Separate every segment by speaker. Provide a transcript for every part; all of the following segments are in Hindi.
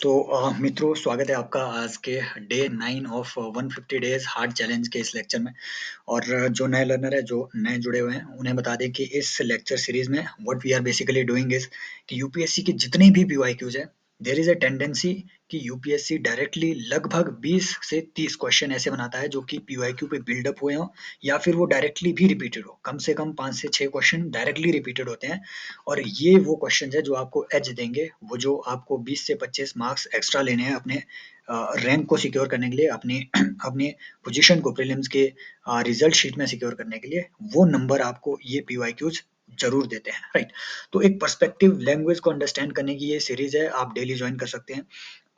Speaker 1: मित्रों स्वागत है आपका आज के day 9 of 150 days hard challenge के इस लेक्चर में। और जो नए लर्नर है जो नए जुड़े हुए हैं उन्हें बता दें कि इस लेक्चर सीरीज में what we are basically doing is कि यूपीएससी की जितनी भी पीवाईक्यूज है देयर इज अ टेंडेंसी कि यूपीएससी डायरेक्टली लगभग 20 से 30 क्वेश्चन ऐसे बनाता है जो कि पीवाईक्यू पे बिल्डअप हुए हों या फिर वो डायरेक्टली भी रिपीटेड हो। कम से कम 5 से 6 क्वेश्चन डायरेक्टली रिपीटेड होते हैं और ये वो क्वेश्चन है जो आपको एज देंगे, वो जो आपको 20 से 25 मार्क्स एक्स्ट्रा लेने हैं अपने रैंक को सिक्योर करने के लिए, अपने अपने पोजीशन को प्रीलिम्स के रिजल्ट शीट में सिक्योर करने के लिए। वो नंबर आपको ये पीवाईक्यूज जरूर देते हैं, राइट। तो एक पर्सपेक्टिव लैंग्वेज को अंडरस्टैंड करने की ये सीरीज है, आप डेली ज्वाइन कर सकते हैं।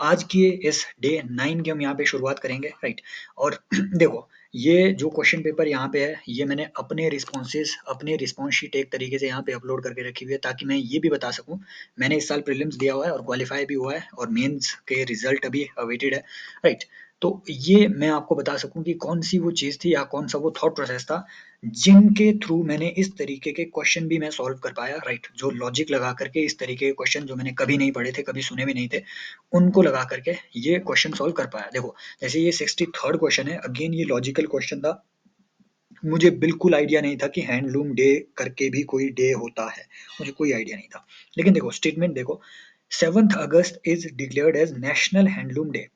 Speaker 1: आज की इस डे 9 की हम यहाँ पे शुरुआत करेंगे, राइट। और देखो, ये जो क्वेश्चन पेपर यहाँ पे है ये मैंने अपने रिस्पॉन्सेज, अपने रिस्पॉन्स शीट एक तरीके से यहाँ पे अपलोड करके रखी हुई है ताकि मैं ये भी बता सकूं मैंने इस साल प्रीलिम्स दिया हुआ है और क्वालिफाई भी हुआ है और मेंस के रिजल्ट अभी अवेटेड है, राइट। तो ये मैं आपको बता सकूं कि कौन सी वो चीज थी या कौन सा वो थॉट प्रोसेस था जिनके थ्रू मैंने इस तरीके के क्वेश्चन भी मैं सॉल्व कर पाया, राइट। जो लॉजिक लगा करके इस तरीके के क्वेश्चन जो मैंने कभी नहीं पढ़े थे, कभी सुने भी नहीं थे, उनको लगा करके ये क्वेश्चन सॉल्व कर पाया। देखो, जैसे ये 63rd क्वेश्चन है, अगेन ये लॉजिकल क्वेश्चन था। मुझे बिल्कुल आइडिया नहीं था कि हैंडलूम डे करके भी कोई डे होता है, मुझे कोई आइडिया नहीं था। लेकिन देखो स्टेटमेंट देखो, 7th August is declared as national handloom day.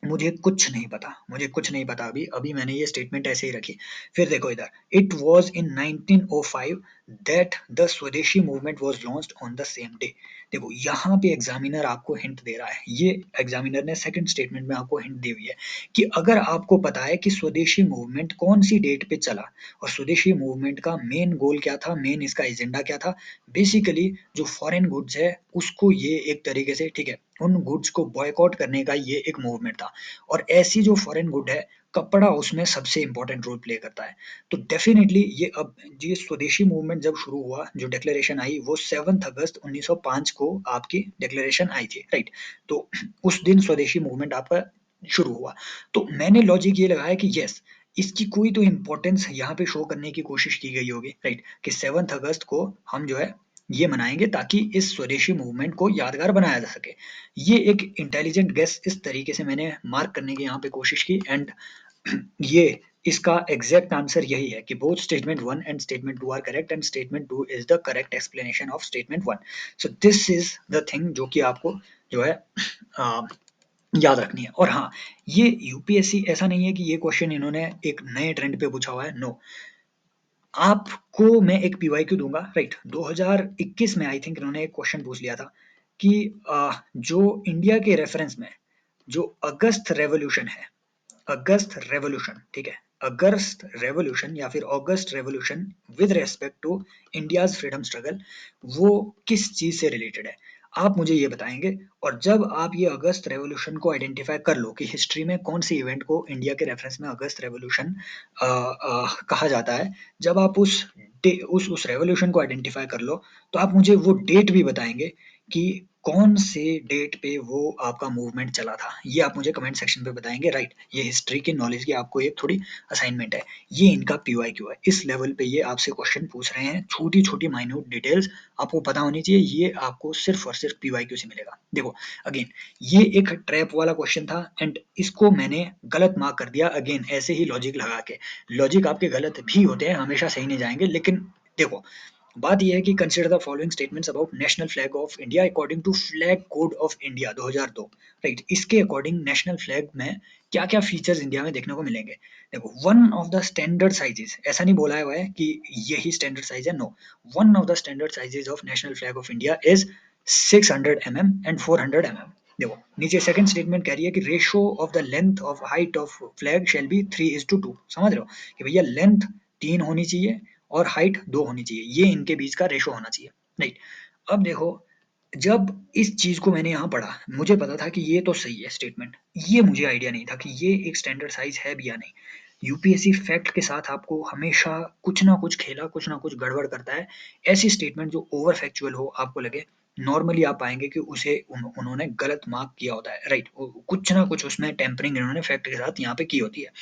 Speaker 1: मुझे कुछ नहीं पता, मुझे कुछ नहीं पता अभी अभी मैंने ये स्टेटमेंट ऐसे ही रखी। फिर देखो इधर, it was in 1905 that the swadeshi movement was launched on the same day. देखो यहाँ पे एग्जामिनर आपको हिंट दे रहा है, ये एग्जामिनर ने सेकंड स्टेटमेंट में आपको हिंट दी हुई है कि अगर आपको पता है कि स्वदेशी मूवमेंट कौन सी डेट पे चला और स्वदेशी मूवमेंट का मेन गोल क्या था, मेन इसका एजेंडा क्या था, बेसिकली जो फॉरेन गुड्स है उसको ये एक तरीके से, ठीक है, उन गुड्स को बॉयकॉट करने का ये एक मूवमेंट था। और ऐसी जो फॉरेन गुड है, कपड़ा उसमें सबसे इंपॉर्टेंट रोल प्ले करता है। तो डेफिनेटली ये अब ये स्वदेशी मूवमेंट जब शुरू हुआ, जो डिक्लेरेशन आई वो 7 अगस्त 1905 को आपकी डिक्लेरेशन आई थी, राइट। तो उस दिन स्वदेशी मूवमेंट आपका शुरू हुआ। तो मैंने लॉजिक ये लगाया कि यस, इसकी कोई तो इम्पोर्टेंस यहाँ पे शो करने की कोशिश की गई होगी, राइट, कि 7 अगस्त को हम जो है ये मनाएंगे ताकि इस स्वदेशी मूवमेंट को यादगार बनाया जा सके। ये एक इंटेलिजेंट गेस इस तरीके से मैंने मार्क करने की यहाँ पे कोशिश की एंड ये इसका एग्जैक्ट आंसर यही है कि both statement 1 and statement 2 are correct and statement 2 is the correct explanation of statement 1। So this is the thing जो कि आपको जो है आ, याद रखनी है। और हाँ, ये यूपीएससी ऐसा नहीं है कि ये क्वेश्चन इन्होंने एक नए ट्रेंड पे पूछा हुआ है, नो। आपको मैं एक पीवाईक्यू दूंगा, राइट। 2021 में आई थिंक इन्होंने एक क्वेश्चन पूछ लिया था कि जो इंडिया के रेफरेंस में जो अगस्त रेवोल्यूशन है, अगस्त रेवोल्यूशन, ठीक है, अगस्त रेवोल्यूशन या फिर August revolution with respect to India's freedom struggle, वो किस चीज से रिलेटेड है, आप मुझे ये बताएंगे। और जब आप ये अगस्त रेवोल्यूशन को आइडेंटिफाई कर लो कि हिस्ट्री में कौन सी इवेंट को इंडिया के रेफरेंस में अगस्त रेवोल्यूशन कहा जाता है, जब आप उस रेवोल्यूशन को आइडेंटिफाई कर लो तो आप मुझे वो डेट भी बताएंगे कि कौन से डेट पे वो आपका मूवमेंट चला था। ये आप मुझे कमेंट सेक्शन पे बताएंगे, राइट। ये हिस्ट्री की नॉलेज की आपको एक थोड़ी असाइनमेंट है, ये इनका पीवाईक्यू है। इस लेवल पे ये आपसे क्वेश्चन पूछ रहे हैं, छोटी छोटी माइन्यूट डिटेल्स आपको पता होनी चाहिए, ये आपको सिर्फ और सिर्फ पीवाईक्यू से मिलेगा। देखो अगेन, ये एक ट्रैप वाला क्वेश्चन था एंड इसको मैंने गलत मार्क कर दिया, अगेन ऐसे ही लॉजिक लगा के। लॉजिक आपके गलत भी होते हैं, हमेशा सही नहीं जाएंगे, लेकिन देखो बात यह है कि consider the following statements about national flag of India according to flag code of India 2002, right. इसके अकॉर्डिंग नेशनल फ्लैग में क्या क्या फीचर्स इंडिया में देखने को मिलेंगे। देखो, one of the standard sizes, ऐसा नहीं बोला हुआ है कि यही स्टैंडर्ड साइज है, no. One of the standard sizes of national flag of India is 600 mm and 400 mm। देखो नीचे सेकंड स्टेटमेंट कह रही है कि ratio of the length of height of flag shall be 3:2। समझ रहे हो कि भैया लेंथ 3 होनी चाहिए और हाइट 2 होनी चाहिए, ये इनके बीच का रेशो होना चाहिए, राइट। अब देखो, जब इस चीज को मैंने यहाँ पढ़ा, मुझे पता था कि ये तो सही है स्टेटमेंट, ये मुझे आइडिया नहीं था कि ये एक स्टैंडर्ड साइज है भी या नहीं। यूपीएससी फैक्ट के साथ आपको हमेशा कुछ ना कुछ खेला, कुछ ना कुछ गड़बड़ करता है। ऐसी स्टेटमेंट जो ओवर फैक्चुअल हो, आपको लगे, नॉर्मली आप पाएंगे कि उसे उन्होंने गलत मार्क किया होता है, राइट। कुछ ना कुछ उसमें टेम्परिंग इन्होंने फैक्ट के साथ यहाँ पे की होती है।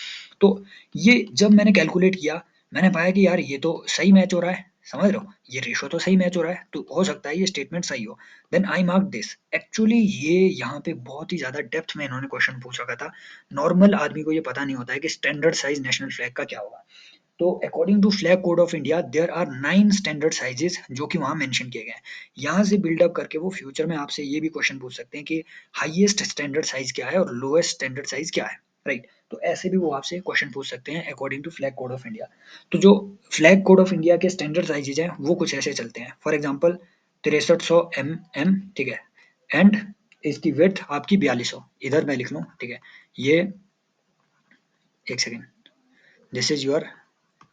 Speaker 1: तो ये जब मैंने कैलकुलेट किया, मैंने पाया कि यार ये तो सही मैच हो रहा है, समझ रहे हो, ये रेशो तो सही मैच हो रहा है, तो हो सकता है ये स्टेटमेंट सही हो। Then I mark this. Actually ये यहाँ पे बहुत ही ज्यादा डेप्थ में इन्होंने क्वेश्चन पूछा था। नॉर्मल आदमी को ये पता नहीं होता है कि स्टैंडर्ड साइज नेशनल फ्लैग का क्या होगा। तो according to flag code of India there are 9 standard sizes जो कि वहां मेंशन किए गए हैं। यहाँ से बिल्डअप करके वो फ्यूचर में आपसे ये भी क्वेश्चन पूछ सकते हैं कि हाईएस्ट स्टैंडर्ड साइज क्या है और लोएस्ट स्टैंडर्ड साइज क्या है, राइट। तो ऐसे भी वो आपसे क्वेश्चन पूछ सकते हैं according to flag code of India. तो जो फ्लैग कोड ऑफ इंडिया के स्टैंडर्ड साइजेज हैं वो कुछ ऐसे चलते हैं। फॉर एग्जाम्पल 6300 mm, ठीक है, एंड इसकी विड्थ आपकी 4200, इधर मैं लिख लूँ, ठीक है। ये एक सेकेंड, दिस इज योर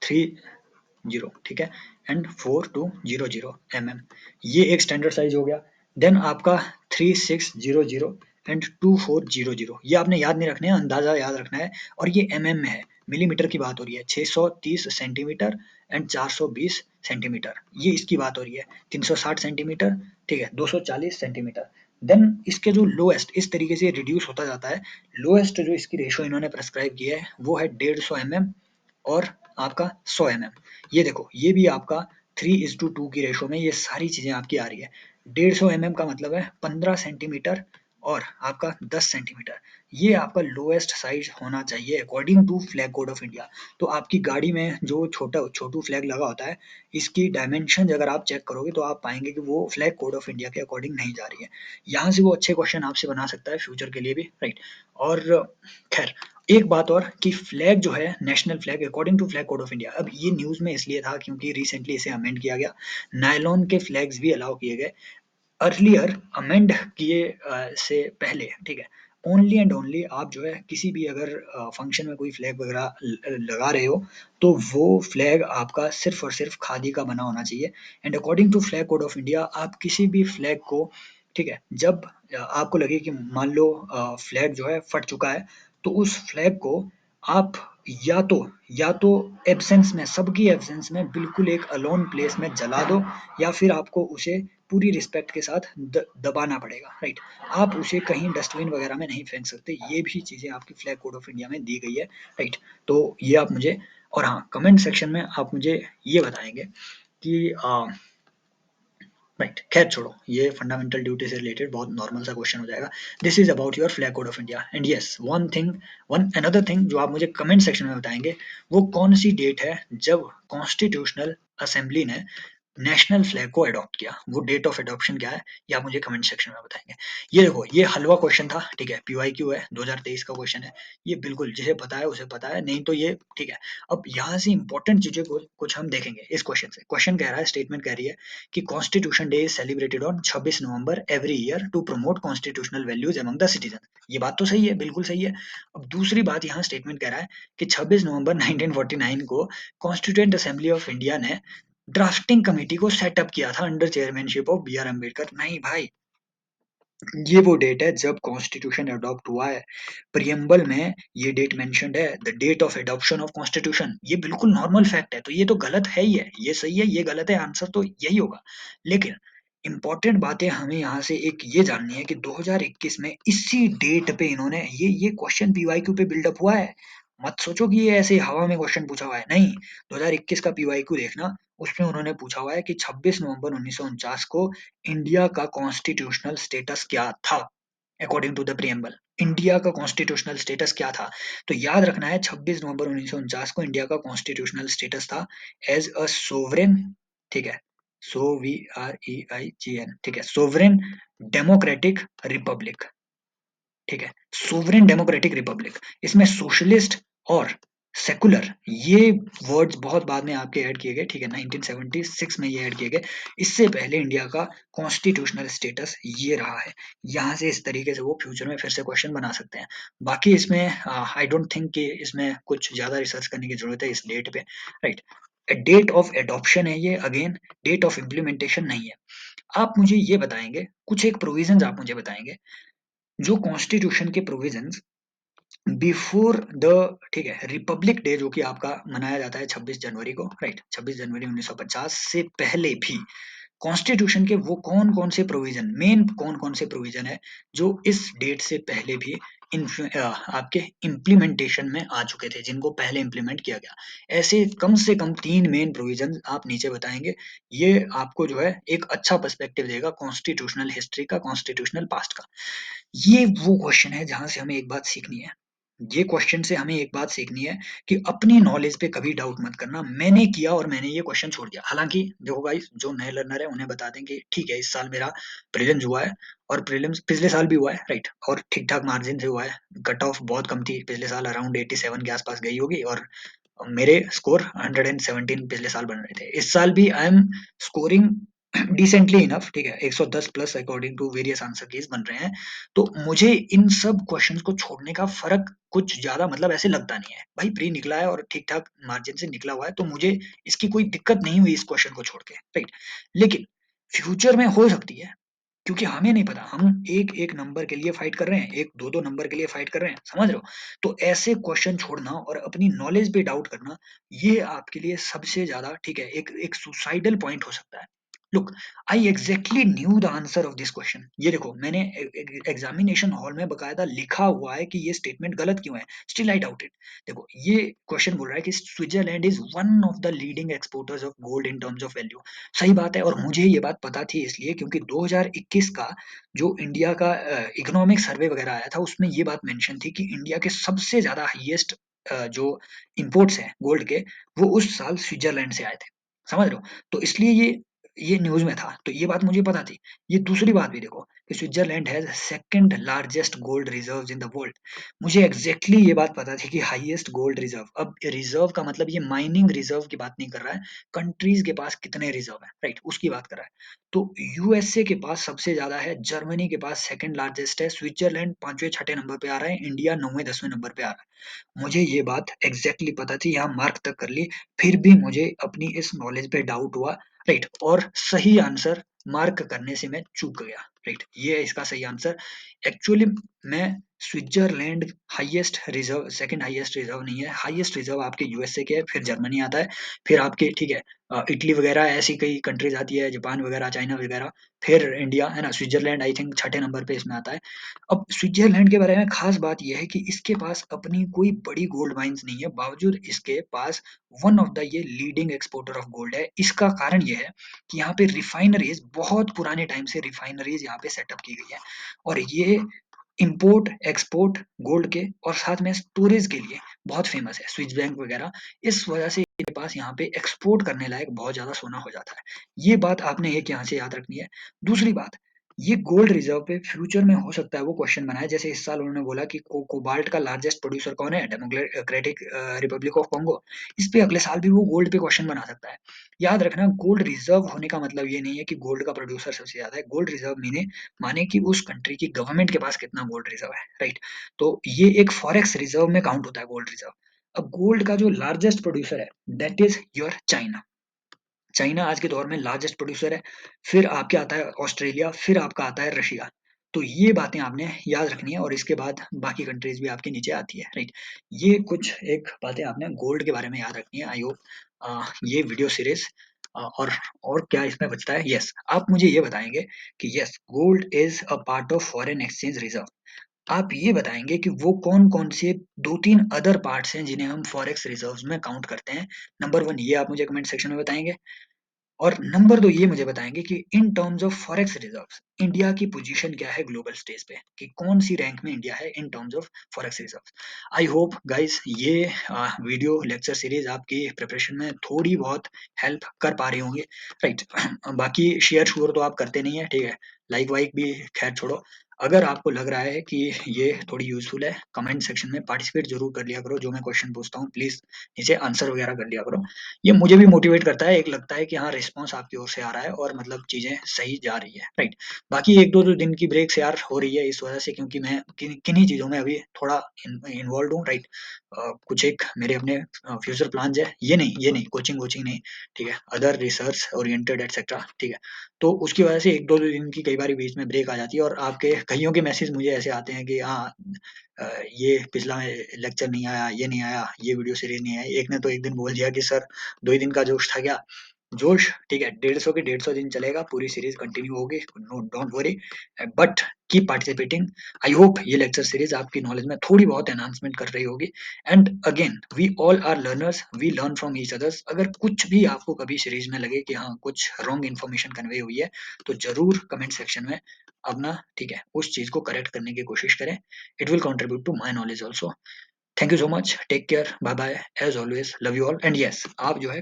Speaker 1: 30, ठीक है, एंड 4200 mm, ये एक स्टैंडर्ड साइज हो गया। देन आपका 3600 एंड 2400, ये आपने याद नहीं रखने हैं, अंदाजा याद रखना है। और ये mm में है, मिलीमीटर की बात हो रही है। 630 सेंटीमीटर एंड 420 सेंटीमीटर, ये इसकी बात हो रही है। 360 सेंटीमीटर, ठीक है, 240 सेंटीमीटर। देन इसके जो लोएस्ट, इस तरीके से रिड्यूस होता जाता है। लोएस्ट जो इसकी रेशो इन्होंने प्रेस्क्राइब की है वो है 150 mm और आपका 100 mm। ये देखो, ये भी आपका 3:2 की रेशो में ये सारी चीजें आपकी आ रही है। 150 mm का मतलब है 15 सेंटीमीटर और आपका 10 सेंटीमीटर, ये आपका लोएस्ट साइज होना चाहिए according to flag code of India. तो आपकी गाड़ी में जो छोटू फ्लैग लगा होता है, इसकी डायमेंशन अगर आप चेक करोगे तो आप पाएंगे कि वो फ्लैग कोड ऑफ इंडिया के अकॉर्डिंग नहीं जा रही है। यहाँ से वो अच्छे क्वेश्चन आपसे बना सकता है फ्यूचर के लिए भी, राइट। और खैर, एक बात और कि फ्लैग जो है national flag according to flag code of India, अब ये न्यूज में इसलिए था क्योंकि रिसेंटली इसे अमेंड किया गया, नायलॉन के फ्लैग्स भी अलाउ किए गए। अर्लियर अमेंड किए से पहले, ठीक है, ओनली एंड ओनली आप जो है किसी भी अगर फंक्शन में कोई फ्लैग वगैरह लगा रहे हो तो वो फ्लैग आपका सिर्फ और सिर्फ खादी का बना होना चाहिए। And according to flag code of India आप किसी भी फ्लैग को, ठीक है, जब आपको लगे कि मान लो फ्लैग जो है फट चुका है, तो उस फ्लैग को आप या तो या तो एब्सेंस में, सबकी एब्सेंस में बिल्कुल एक अलोन प्लेस में जला दो, या फिर आपको उसे पूरी रिस्पेक्ट के साथ दबाना पड़ेगा, राइट। आप उसे कहीं डस्टबिन वगैरह में नहीं फेंक सकते, ये भी चीजें आपकी फ्लैग कोड ऑफ इंडिया में दी गई है, राइट। तो ये आप मुझे, और हाँ, कमेंट सेक्शन में आप मुझे ये बताएंगे कि राइट, खैर छोड़ो, ये फंडामेंटल ड्यूटी से रिलेटेड बहुत नॉर्मल सा क्वेश्चन हो जाएगा। This is about your flag code of India. And yes, one another thing जो आप मुझे कमेंट सेक्शन में बताएंगे, वो कौन सी डेट है जब कॉन्स्टिट्यूशनल असेंबली ने नेशनल फ्लैग को अडॉप्ट किया, वो डेट ऑफ अडॉप्शन क्या है, ये आप मुझे कमेंट सेक्शन में बताएंगे। ये देखो, ये हलवा क्वेश्चन था, ठीक है, पीवाईक्यू है, 2023 का क्वेश्चन है। ये बिल्कुल जिसे पता है उसे पता है, नहीं तो ये ठीक है। अब यहाँ से इंपॉर्टेंट चीजें को कुछ हम देखेंगे इस क्वेश्चन से। क्वेश्चन कह रहा है, स्टेटमेंट कह रही है कि constitution day is celebrated on 26 November every year to promote constitutional values among the citizen. ये बात तो सही है, बिल्कुल सही है। अब दूसरी बात, यहाँ स्टेटमेंट कह रहा है कि 26 नवंबर 1949 को कॉन्स्टिट्यूएंट असेंबली ऑफ इंडिया ने ड्राफ्टिंग कमेटी को सेटअप किया था under chairmanship of B R Ambedkar. नहीं भाई, ये वो डेट है जब कॉन्स्टिट्यूशन अडॉप्ट हुआ है। प्रियम्बल में ये डेट मेंशन्ड है, the date of adoption of constitution. ये बिल्कुल नॉर्मल फैक्ट है, तो ये तो गलत है ही है, ये सही है ये गलत है, आंसर तो यही होगा। लेकिन इंपॉर्टेंट बातें हमें यहाँ से एक ये जाननी है कि 2021 में इसी डेट पे इन्होंने ये क्वेश्चन पीवाईक्यू पे बिल्डअप हुआ है। मत सोचो कि ये ऐसे हवा में क्वेश्चन पूछा हुआ है, नहीं। 2021 का पीवाईक्यू देखना, उसमें उन्होंने पूछा हुआ है कि 26 नवंबर 1949 को इंडिया का कॉन्स्टिट्यूशनल स्टेटस क्या था according to the preamble. India का कॉन्स्टिट्यूशनल स्टेटस क्या था? तो याद रखना है, 26 नवंबर 1949 को इंडिया का कॉन्स्टिट्यूशनल स्टेटस था एज अ सोवरेन, ठीक है, SOVREIGN, ठीक है, सोवरेन डेमोक्रेटिक रिपब्लिक, ठीक है, सोवरेन डेमोक्रेटिक रिपब्लिक। इसमें सोशलिस्ट और सेकुलर ये वर्ड्स बहुत बाद में आपके ऐड किए गए, ठीक है, 1976 में ये ऐड किए गए। इससे पहले इंडिया का कॉन्स्टिट्यूशनल स्टेटस ये रहा है। यहाँ से इस तरीके से वो फ्यूचर में फिर से क्वेश्चन बना सकते हैं। बाकी इसमें आई डोंट थिंक कि इसमें कुछ ज्यादा रिसर्च करने की जरूरत है इस डेट पे, राइट। डेट ऑफ एडॉप्शन है ये, अगेन डेट ऑफ इम्प्लीमेंटेशन नहीं है। आप मुझे ये बताएंगे, कुछ एक प्रोविजंस आप मुझे बताएंगे, जो कॉन्स्टिट्यूशन के प्रोविजंस बिफोर द, ठीक है, रिपब्लिक डे जो कि आपका मनाया जाता है 26 जनवरी को, राइट, 26 जनवरी 1950 से पहले भी कॉन्स्टिट्यूशन के वो कौन कौन से प्रोविजन, मेन कौन कौन से प्रोविजन है जो इस डेट से पहले भी आपके इम्प्लीमेंटेशन में आ चुके थे, जिनको पहले इम्प्लीमेंट किया गया। ऐसे कम से कम 3 मेन प्रोविज़न आप नीचे बताएँगे, ये आपको जो है एक अच्छा पर्सपेक्टिव देगा कॉन्स्टिट्यूशनल हिस्ट्री का, कॉन्स्टिट्यूशनल पास्ट का। ये वो क्वेश्चन है जहाँ से हमें एक बात सीखनी है। ये क्वेश्चन से हमें एक बात सीखनी है कि अपनी नॉलेज पे कभी डाउट मत करना। मैंने किया और मैंने ये क्वेश्चन छोड़ दिया। हालाँकि देखो गाइस, जो नए लर्नर है उन्हें बता दें कि ठीक है, इस साल मेरा प्रीलिम्स हुआ है और प्रीलिम्स पिछले साल भी हुआ है, राइट? और ठीक-ठाक मार्जिन से हुआ है। कट ऑफ बहुत कम थी, पिछले साल अराउंड 87 के आस-पास गई होगी और मेरे स्कोर 117 पिछले साल बन रहे थे। इस साल भी I am scoring decently enough, ठीक है, 110 plus according to various answer keys बन रहे हैं। तो मुझे इन सब क्वेश्चंस को छोड़ने का फर्क कुछ ज्यादा मतलब ऐसे लगता नहीं है। भाई प्री निकला है और ठीक ठाक मार्जिन से निकला हुआ है, तो मुझे इसकी कोई दिक्कत नहीं हुई इस क्वेश्चन को छोड़ के, राइट? लेकिन फ्यूचर में हो सकती है, क्योंकि हमें नहीं पता, हम एक-एक नंबर के लिए फाइट कर रहे हैं, एक 2-2 नंबर के लिए फाइट कर रहे हैं, समझ रहे हो? तो ऐसे क्वेश्चन छोड़ना और अपनी नॉलेज पे डाउट करना, ये आपके लिए सबसे ज़्यादा, ठीक है, एक एक सुसाइडल पॉइंट हो सकता है। Look, I exactly new the answer of this question. ये देखो, मैंने एग्ज़ामिनेशन हॉल में बाकायदा लिखा हुआ है कि ये स्टेटमेंट गलत क्यों है, स्टिल आई डाउट इट। देखो, ये क्वेश्चन बोल रहा है कि Switzerland is one of the leading exporters of gold in terms of value. सही बात है, और मुझे ये बात पता थी इसलिए क्योंकि 2021 का जो इंडिया का इकोनॉमिक सर्वे वगैरह आया था, उसमें ये बात मेंशन थी कि इंडिया के सबसे ज़्यादा हाईएस्ट जो इंपोर्ट्स हैं गोल्ड के, वो उस साल स्विट्ज़रलैंड से आए थे। समझ रहे हो? तो इसलिए ये न्यूज़ में था, तो ये बात मुझे पता थी। ये दूसरी बात भी देखो कि Switzerland has second largest gold reserves in the world. मुझे एग्ज़ैक्टली ये बात पता थी कि हाईएस्ट गोल्ड रिजर्व, अब रिजर्व का मतलब ये माइनिंग रिजर्व की बात नहीं कर रहा है, कंट्रीज़ के पास कितने रिजर्व हैं, राइट? उसकी बात कर रहा है। तो यूएसए के पास सबसे ज़्यादा है, जर्मनी के पास सेकंड लार्जेस्ट है, स्विट्ज़रलैंड 5वें 6ठे नंबर पे आ रहा है, इंडिया 9वें 10वें नंबर पे आ रहा है। मुझे ये बात एग्ज़ैक्टली पता थी, यहाँ मार्क तक कर ली, फिर भी मुझे अपनी इस नॉलेज पे डाउट हुआ, राइट? और सही आंसर मार्क करने से मैं चूक गया, राइट? ये है इसका सही आंसर। एक्चुअली मैं Switzerland highest reserve, second highest reserve नहीं है, हाईएस्ट रिजर्व आपके यूएसए के है, फिर जर्मनी आता है, फिर आपके, ठीक है, इटली वगैरह ऐसी कई कंट्रीज़ आती है, जापान वगैरह, चाइना वगैरह, फिर इंडिया, है ना? स्विट्ज़रलैंड आई थिंक 6ठे नंबर पे इसमें आता है। अब स्विट्ज़रलैंड के बारे में ख़ास बात ये है कि इसके पास अपनी कोई बड़ी गोल्ड माइन्स नहीं है, बावजूद इसके पास वन ऑफ द ये लीडिंग एक्सपोर्टर ऑफ गोल्ड है। इसका कारण ये है कि यहाँ पे रिफाइनरीज़, बहुत पुराने टाइम से रिफाइनरीज़ यहाँ पे सेटअप की गई है और ये इम्पोर्ट, एक्सपोर्ट गोल्ड के और साथ में स्टोरेज के लिए बहुत फेमस है, स्विस बैंक वगैरह। इस वजह से इनके पास यहाँ पे एक्सपोर्ट करने लायक बहुत ज़्यादा सोना हो जाता है। ये बात आपने एक यहाँ से याद रखनी है। दूसरी बात, ये गोल्ड रिज़र्व पे फ्यूचर में हो सकता है वो क्वेश्चन बनाए, जैसे इस साल उन्होंने बोला कि कोबाल्ट का लार्जेस्ट प्रोड्यूसर कौन है? Democratic Republic of Congo. इस पे अगले साल भी वो गोल्ड पे क्वेश्चन बना सकता है। याद रखना, गोल्ड रिज़र्व होने का मतलब ये नहीं है कि गोल्ड का प्रोड्यूसर सबसे ज़्यादा है। गोल्ड रिज़र्व माने कि उस कंट्री की गवर्नमेंट के पास कितना गोल्ड रिज़र्व है, राइट? तो ये एक फॉरेक्स रिज़र्व में काउंट होता है गोल्ड रिज़र्व। अब गोल्ड का जो लार्जेस्ट प्रोड्यूसर है, that is your China. China आज के दौर में लार्जेस्ट प्रोड्यूसर है, फिर आपके आता है ऑस्ट्रेलिया, फिर आपका आता है रशिया। तो ये बातें आपने याद रखनी है और इसके बाद बाकी कंट्रीज़ भी आपके नीचे आती है, राइट? ये कुछ एक बातें आपने गोल्ड के बारे में याद रखनी है। आई होप ये वीडियो सीरीज़ और क्या इसमें बचता है? यस, आप मुझे ये बताएँगे कि yes, gold is a part of foreign exchange reserve. आप ये बताएँगे कि वो कौन-कौन से 2-3 अदर पार्ट्स हैं जिन्हें हम फॉरेक्स रिज़र्व्स में काउंट करते हैं? नंबर 1 ये आप मुझे कमेंट सेक्शन में बताएँगे। और नंबर 2 ये मुझे बताएँगे कि in terms of forex reserves, India की पोज़ीशन क्या है ग्लोबल स्टेज पे? कि कौन-सी रैंक में इंडिया है in terms of forex reserves? I hope guys ये वीडियो लेक्चर सीरीज़ आपकी प्रिपरेशन में थोड़ी बहुत हेल्प कर पा रही होंगी, राइट? बाकी शेयर-शुयर तो आप करते नहीं हैं, ठीक है? लाइक-वाइक भी ख़ैर छोड़ो। अगर आपको लग रहा है कि ये थोड़ी यूज़फुल है, कमेंट सेक्शन में पार्टिसिपेट ज़रूर कर लिया करो, जो मैं क्वेश्चन पूछता हूँ प्लीज़ नीचे आंसर वगैरह कर लिया करो। ये मुझे भी मोटिवेट करता है, एक लगता है कि हाँ, रिस्पॉन्स आपकी ओर से आ रहा है और मतलब चीज़ें सही जा रही है, राइट? बाकी 1-2 दिन की ब्रेक्स यार हो रही है इस वजह से, क्योंकि मैं किन्हीं चीज़ों में अभी थोड़ा इन्वॉल्वड हूँ, राइट? कुछ एक मेरे अपने फ्यूचर प्लान्स हैं, ये नहीं, कोचिंग-वोचिंग नहीं, ठीक है? अदर रिसर्च ओरिएंटेड एटसेट्रा, ठीक है? तो उसकी वजह से 1-2 दिन की कई बारी बीच में ब्रेक आ जाती है और आपके कइयों के मैसेज मुझे ऐसे आते हैं कि हाँ, ये पिछला लेक्चर नहीं आया, ये नहीं आया, ये वीडियो सीरीज़ नहीं आई। एक ने तो एक दिन बोल दिया कि सर 2 ही दिन का जोश था क्या? जोश ठीक है, 150 के 150 दिन चलेगा, पूरी सीरीज़ कंटिन्यू होगी, no don't worry. But keep participating. I hope ये लेक्चर सीरीज आपकी नॉलेज में थोड़ी बहुत एनहांसमेंट कर रही होगी। And again we all are learners, we learn from each others. अगर कुछ भी आपको कभी सीरीज में लगे कि हाँ कुछ रॉन्ग इन्फॉर्मेशन कन्वे हुई है तो जरूर कमेंट सेक्शन में अपना ठीक है उस चीज को करेक्ट करने की कोशिश करें। It will contribute to my knowledge also. Thank you so much, take care, bye bye, as always love you all. And yes आप जो है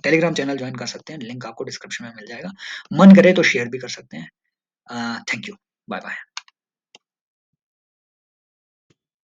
Speaker 1: टेलीग्राम चैनल ज्वाइन कर सकते हैं, लिंक आपको डिस्क्रिप्शन में मिल जाएगा। मन करे तो शेयर भी कर सकते हैं। Thank you, bye bye.